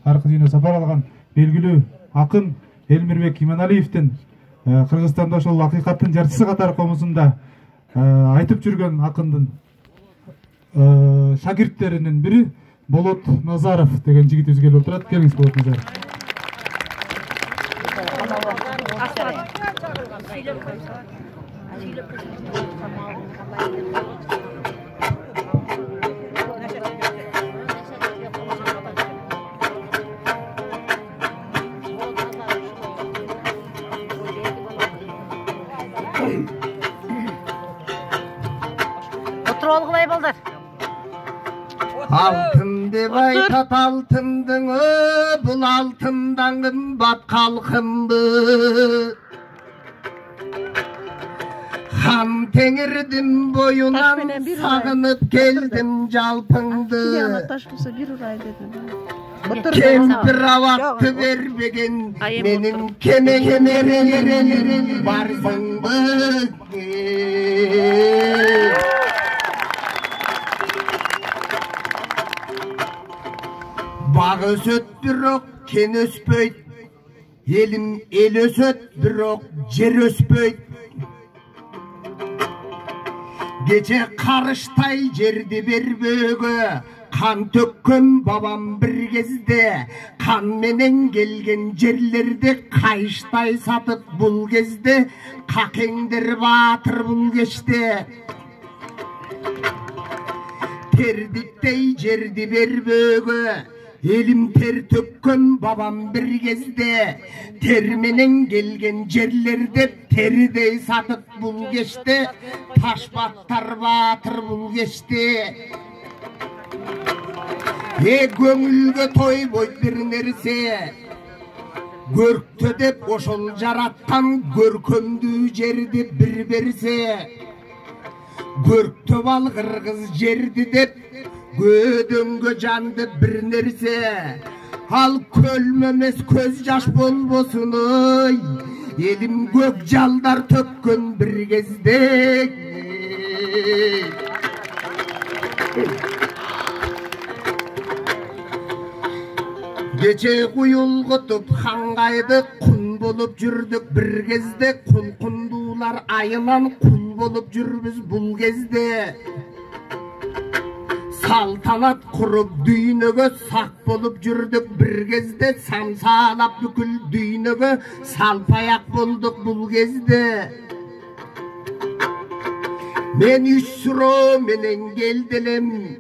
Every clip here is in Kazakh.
аркы дүйнө сапар алган белгилүү акын Элмирбек Иманалиевдин Кыргызстанда ошол акыйкаттын жарчысы катары комузунда айтып жүргөн акындын шагирттеринин бири Болот Назаров деген жигитибиз келип отурат. Келиңиз Болот Назаров. Oturalım balдар. Altın deb aytat altındın bul altından kımbat kalkındı. Han tengirdim boyunan sağınıp geldim jalpındı. Kempir avattı vermegen menin kemegemerin varsındı. Bağ ösöt birok ken öspöyt, elim el ösöt birok jer öspöyt. Gece karıştay jerdi berbögö, kan tökkön babam bir gezde, kan menen gelgen jerlerde kayıştay satıp bul gezde, kakengdir batır bul geçti. Terdiktey jerdi berbögö, elim ter tökkön babam bir gezde, termenen gelgen jerlerde teridey satıp bul geçti, taş battar batır bul geçti. Göngülgö toy boy bir nerse, görktö dep oşol jaratkan görkömdүү жерди bir berse, görktö bal kırgız жерди dep gödöngö jandı bir nerse, al kölmemes köz jaş bolbosun oy, elim gök jaldar tökkön bir gezde. Gece kuyulgutup hangaydık, kun bolup jürdük bir gezde, kulkundular ayılan kul bolup jürbüz bul gezde. Saltanat kurup düynögö sak bolup jürdük bir gezde, samsalap bükül düynögö salpayak bulduk bul gezde. Men üç suro menen geldilim,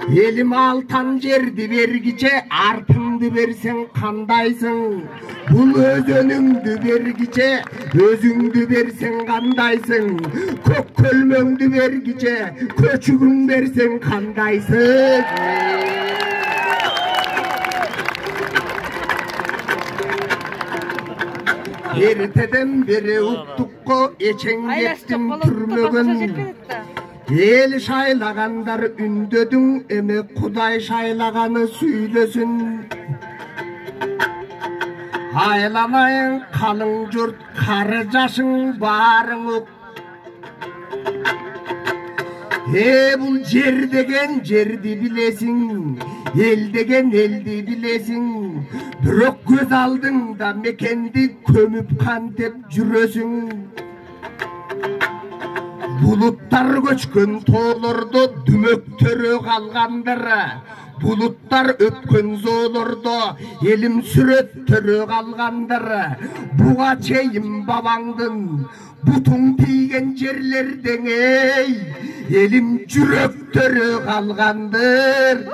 elim altan jerdi bergice, artыңды bersen kandaysın. Bul özönüңdü bergice, özüңdü bersen kandaysın. Kök kölmöңdü bergice, köçügüň bersen kandaysın. Erteden beri uktukko eçen gettim türmögün. El şaylagandar ündödün, eme Kuday şaylaganı süylösün. Aylamayın kalın jurt, karı jaşın barın ok. Bul jer degen jerdi bilesin, el degen eldi bilesin. Bürok göz aldığında mekendi kömüp kan tep jürösün. Bulutlar göçkün toğlordu, dümöktörü kalgandır. Bulutlar öpkün zoğlordu, elim süröttörü kalgandır. Buğa çeyim babandın, butun tiygen jerlerden ey, elim jüröktörü kalgandır.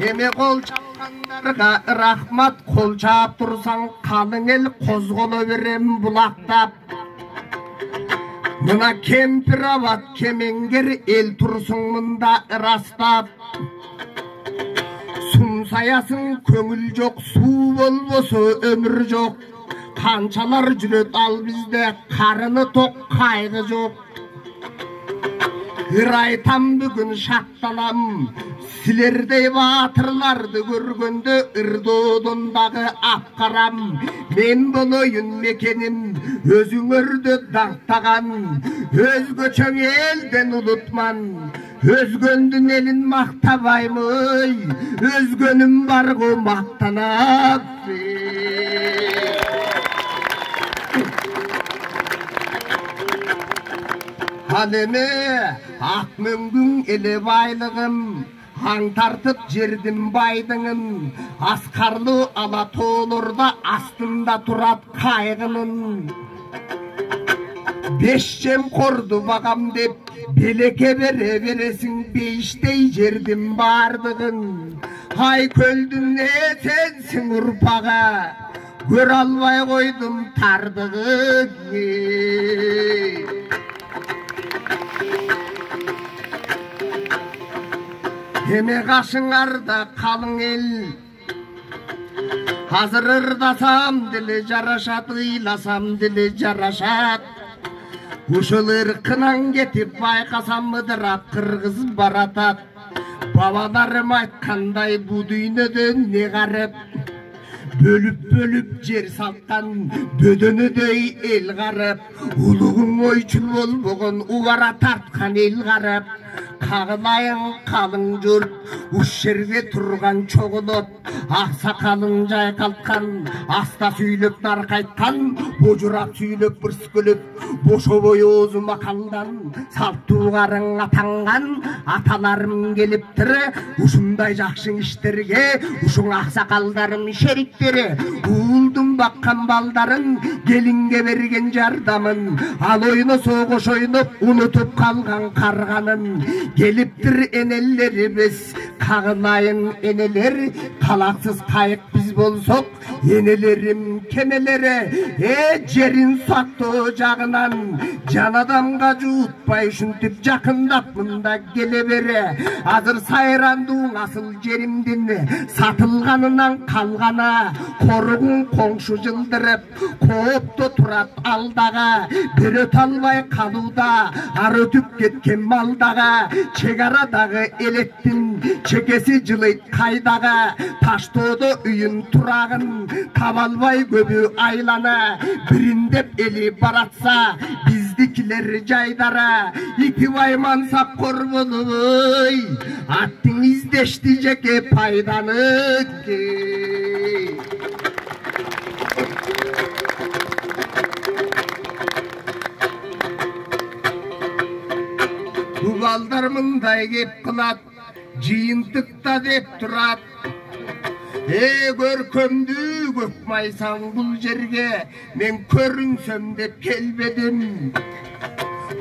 Eme kol çalganlarga rahmat, kol çap tursan kalın el kozgolo verem bulaktap. Mına kempir avat kemenger el tursun mında rastap. Sumsayasın köngül jok, su bolbosu ömür jok. Kançalar jüröt al bizde, karını tok kaygı jok. Ырайтам бүгін шаттанам, сілердей батырларды көргенде ырдодындағы апқарам. Мен болойын мекенім, өзіңірді даңқтаған, өзгөчөң елден ұлытман. Өзгөндүн элин мактабаймый, өзгөнүм бар го мактанап. Ал эме ак мөңгүң эле байлыгым, аң тартып жердин байдыңын, аскарлуу ала тоолорда астында турат кайгынын. Беш жемқорду багам деп белеке бере бересиң бейиштей жердин бардыгын. Ай көлдүн сенсиң урпага, көр албай койдум тардыгын. Эме кашыңарда калың эл, азыр ырдасам деле жарашат, ыйласам деле жарашат. Ушул ыркынан кетип байкасам ыдырап кыргыз баратат. Бабаларым айткандай бу дүйнөдө не карып, бөлүп жер салткан дөдөнөдөй эл карып. Улугуң ойчул болбогон убара тарткан эл карып. Кагылайын калың журт, уш жерге турган чогулуп, аксакалын жайкалткан, аста сүйлөп наркайткан, божурап сүйлөп бүрскөлөп, бошобой оозу макалдан, салттуугарың атанган, аталарым келиптир, ушундай жакшы иштерге, ушуң аксакалдарым шериктери, уулдун баккан балдарын, келинге берген жардамын, ал ойносо кош ойноп, унутуп калган карганын. Geliptir enellerimiz, kağılayın eneler, kalaksız kayık biz bolsok, enelerim kemelere, cerin sattı ocağınan, can adamga juutpay şuntip jakındap mında gele bere. Hazır sayranduğun asıl jerimdin, satılganından kalgana, korugun koңшу жылдырып, koopto turat aldaga, bir öt albay kaluda, ar ötüp ketken maldaga, чегарадагы элеттин чекеси жылыйт кайдага, таштоодо үйүн турагын таба албай көбү айлана, бириндеп эли баратса биздикилер жайдара, ити байман сапкор болуй, аттың издешти жеке пайданы. Балдар мындай кеп кылат, жыйынтыкта деп турат. Көркөмдү көк майсаң бул жерге, мен көрүнсөм деп келбедим.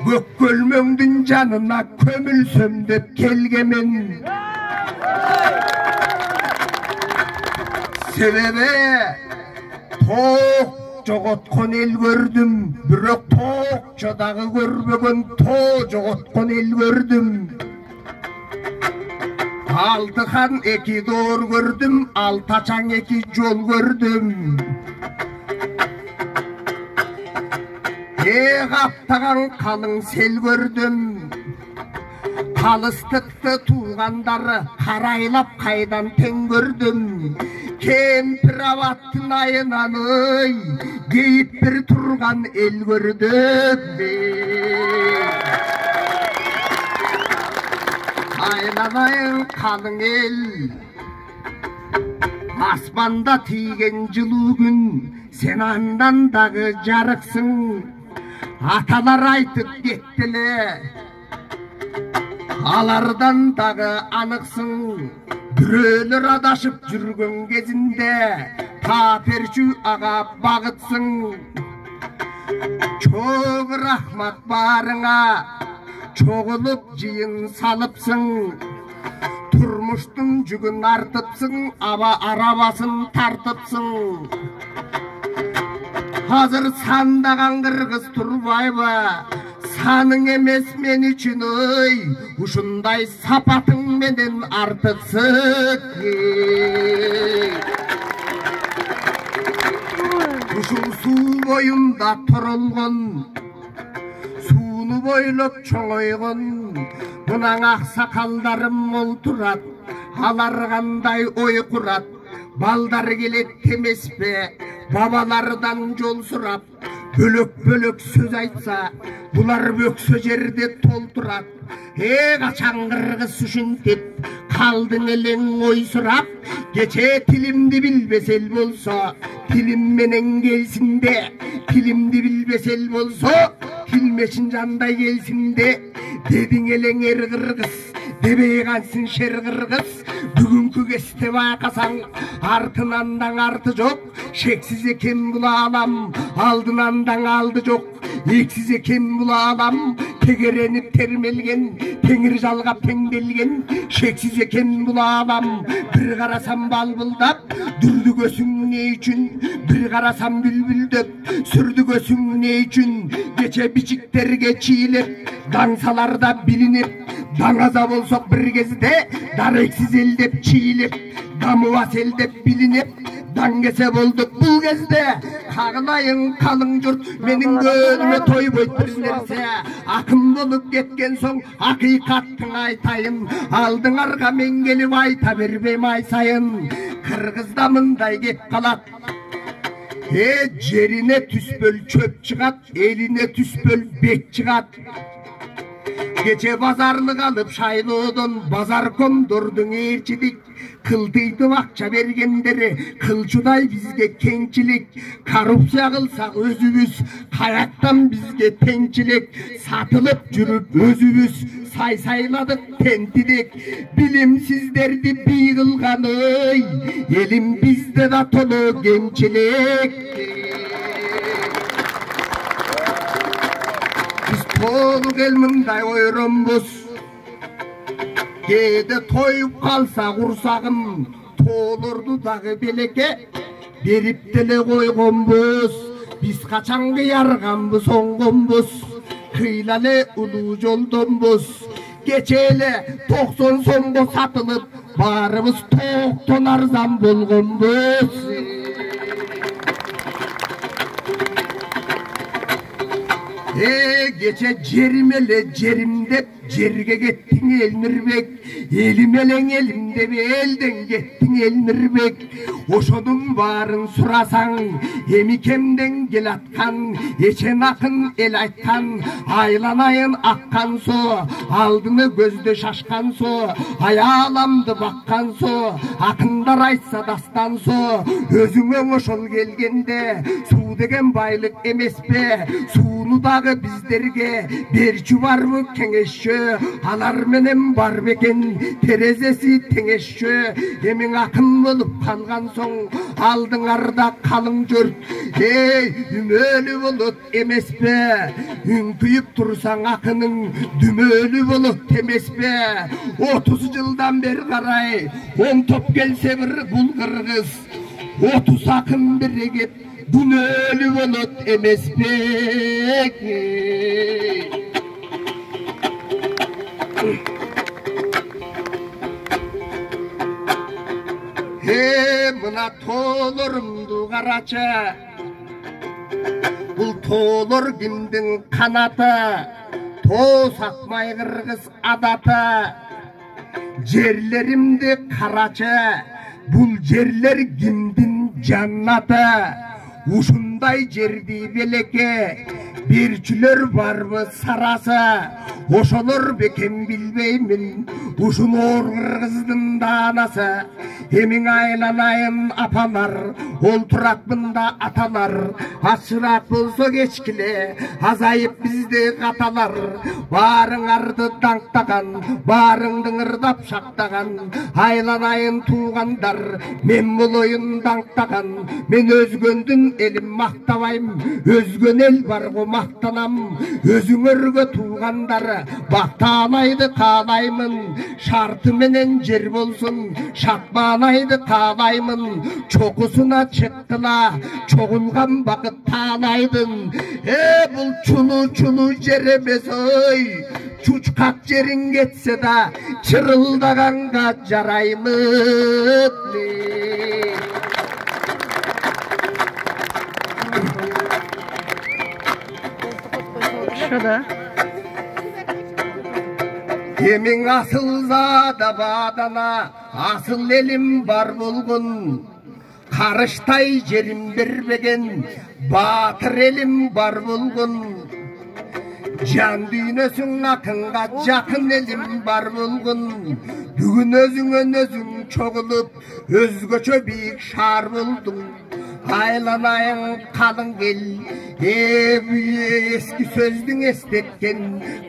Көк көлмөңдүн жанына көмүлсөм деп келгемен. Себеби тоок жоготкон эл көрдүм, бирок тоокчо дагы көрбөгөн тоо жоготкон эл көрдүм. Алты хан эки доор көрдүм, алтачаң эки жол көрдүм. Каптаган калың сел көрдүм. Калыстыкты туугандары карайлап кайдан тең көрдүм. Кемпир абаттын айынан кейип бир турган эл көрдүм. Айланайын калың эл, аспанда тийген жылуу күн, сен андан дагы жарыксың. Аталар айтып кеттиле, алардан дагы аныксың. Бирөөлөр адашып жүргөн кезинде таперчү ага багытсың. Чоң рахмат барыңа, чогулуп жыйын салыпсың. Турмуштун жүгүн артыпсың, аба арабасын тартыпсың. Азыр сандаган кыргыз турбайбы, саның эмес мен үчүн ушундай сапатың менен артыксың. Ушул суу боюнда турулгон, сууну бойлоп чоңойгон мунаң аксакалдарым олтурат, алар кандай ой курат, балдар келет темеспе, бабалардан жол сурап, бөлөк-бөлөк сөз айтса, булар бөксө жерде толтурат. Качан кыргыз ушинтип, калдың элең ой сурап, кече тилимди билбес эл болсо, тилим менен келсин де, тилимди билбес эл болсо, тилмешин жандай келсин де, дедиң элең эр кыргыз, дебей калсын шер кыргыз. Бүгүнкү кесте байкасаң, артынан даң арты жок, шексиз экен бул алам, алдынан даң алды жок, эксиз экен бул алам, тегеренип термелген, теңир жалгап теңделген, шексиз экен бул алам. Бир карасам балбылдап, дүрдүгөсүң не үчүн, бир карасам бүлбүлдөп, сүрдүгөсүң не үчүн, кече бичиктерге чийлеп, даңсаларда билинип, даңаза болсок бир кезде, дарексиз эл деп чийлеп, дамыбас эл деп билинип, даңгесе болдук бул кезде. Кагылайын калың журт, менин көнүмө тойбойт бир нерсе. Акын болуп кеткен соң акыйкаттың айтайын, алдыңарга мен келип айта бербейм ай сайын. Кыргызда мындай кеп калат, жерине түспөл чөп чыгат, элине түспөл бек чыгат. Кече базарлык алып шайлоодон базар кондордуң ээрчидик, кылтыйтып акча бергендери кылчудай бизге кеңчилик. Коррупция кылсак өзүбүз, каяктан бизге теңчилик. Сатылып жүрүп өзүбүз сайладык тентидик. Билимсиздерди бий кылган ой, элим бизде да толо кемчилик. Толук эл мындай ойронбуз, кээде тоюп калса курсагын, тоолорду дагы белекке берип деле койгонбуз. Биз качан кыярганбыз оңгонбуз, кыйла эле улуу жолдонбуз. Кече эле 90 сомго сатылып, баарыбыз токтон арзан болгонбуз. Gece cerimele cerimde cerge gettin Elmirbek, elim eleng elimde bir elden gettin Elmirbek. Oşodun barın surasan, emikemden gel atkan, eçen akın el aytkan, aylanayın akkan su, aldını gözde şaşkan su, ayalamdı bakkan su, akınдар aytsa dastan su, özüme oşol gelgende, su degen baylık emes be, sunu dağı bizlerge, berçü var mı kengeşçü, alar menen bar beken, terezesi tengeşçü, emin akın bolup kalgan soң, aldыңарда kalın jört, dümölü bulut emes be, ünküyüp tursan akının, dümölü bulut emes be. 30 yıldan beri karay, 10 top gelse bir bul kırgız, 30 akın birigip, dümölü bulut emes be. Mına toolorumdu karaça, bul toolor kimdin kanatı, too satmay kırgız adatı. Jerlerimdi karaça, bul jerler kimdin jannatı. Ушундай жерди белекке берчүлөр барбы сарасы, ошолор бекен билбеймин, ушунор кыргыздын да анасы. Эмиң айланайын апалар, олтуракмында аталар, ачыраак болсо кечкиле, азайып бизде каталар. Баарыңарды даңктаган, баарыңды ырдап шактаган, айланайын туугандар, мен болоюн даңктаган, мен өзгөндүн elim maqtabайым, өзгөн ел барго мақтанам, өзүңөргө туугандары бакталайды каалаймын, шарты менен жер болсун, шатманайды каалаймын, чокусуна чыктыла, чогулган бакыт таалайдын. Бул чулуу жер эмес ой, чучкак жериң кетсе да, чырылдаганга жараймын. Şurada. Emin asıl zada badana asıl elim var bulgun. Karıştay jerim berбеген batır elim var bulgun. Can düynösün akınga jakın elim var bulgun. Bugün özüngön özüң çoğulup özgöçö biik şar buldun. Aylanayın kalın gel, eski sözdün estetken,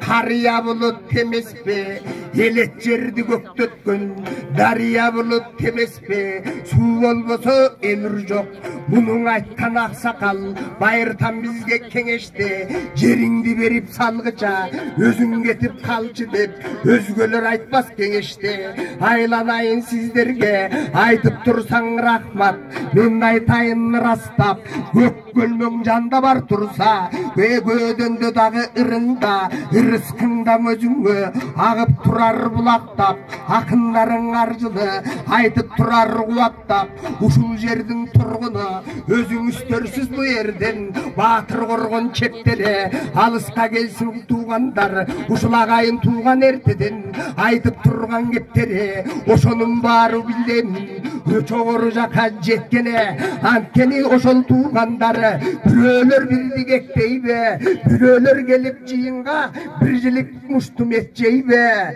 karıya bulut temes be, elet жерdi köktötkön, darıya bulut temes be, su olboso emir jok, bunun aytkan aksakal, bayırtan bizge kengeşte, jeringdi berip salgıça, özüң ketip kalçı dep, özgöler aytpas kengeşte, aylanayın sizlerge, aytıp tursaң rahmat, men aytayın rastap, gök gölmöң janda bar tursa, gödöndö dagı ırında, ırıskında özüңö, agıp turar bulaktap, akınlarың arjılı, aytıp turar kuvattap, uşul жердин turgunu, özüң üstörсүз bu yerden, batır korgon çeptere, alыска kelsin tuğandar, uşul agayın tuğan erteden, aytıp turgan keptere, oşonun bары bilem, çoğuru jaka jetkene, antkeni oşol tuğandары, bürölөр birdik ekteybe, bürölör gelip jıyınga, birjilik muştum etjeybe,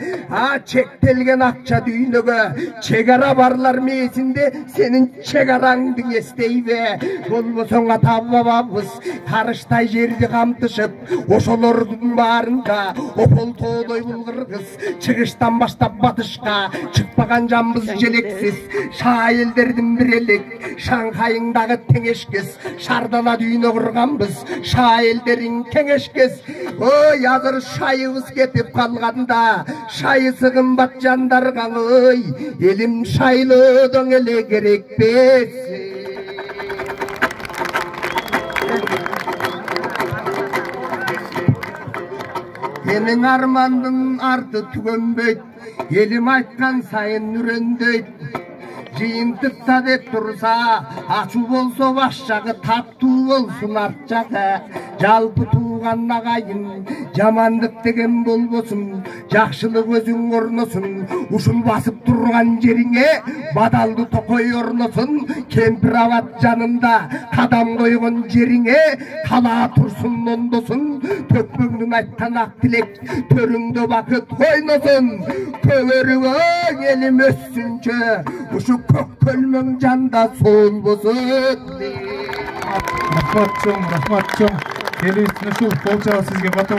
çektelgen akça düynögö, çegara barlar mesinde, senin çegaraңdың esteybe, bolbosoň ata bababız, karıştay жерди kamtışıp, oşolordun barında, opol toğdoy bulgırgız, çıgıştan baştap batışka, çıkpagan jambız jeleksiz, şaelderdim bir elek, Şanghay'ыңдағы теңешкес, шардала дүйіні құрғанбыз, шайелдерің кеңешкес. Ой, азыр шайыбыз кетіп қалғанда, шайысы қымбат жандарға, ой, елім шайлыдың еле керек бес. Менің армандың арты түгөнбейт, елім айтқан сайын үрендөйт. Жиынтықта деп тұрса, ашу болса башжағы, таптуу болсын арт жағы. Жалпы туған ағайын, жамандық деген болбосын, жақшылық өзің орносын. Ушул басып тұрған жеріңе, бадалды токой орносын. Кемпір ават жанында, қадам қойған жеріңе, қала тұрсын ондосын. Төкпөңнің айттан ақ тілек, төріңді бақыт ойносын. Көгерігің елім өссүнчө, ушу көк көлмөң жанда сол болсын. Рахмат чоң, рахмат чоң. Эл үстүнө ушул полчага сизге бата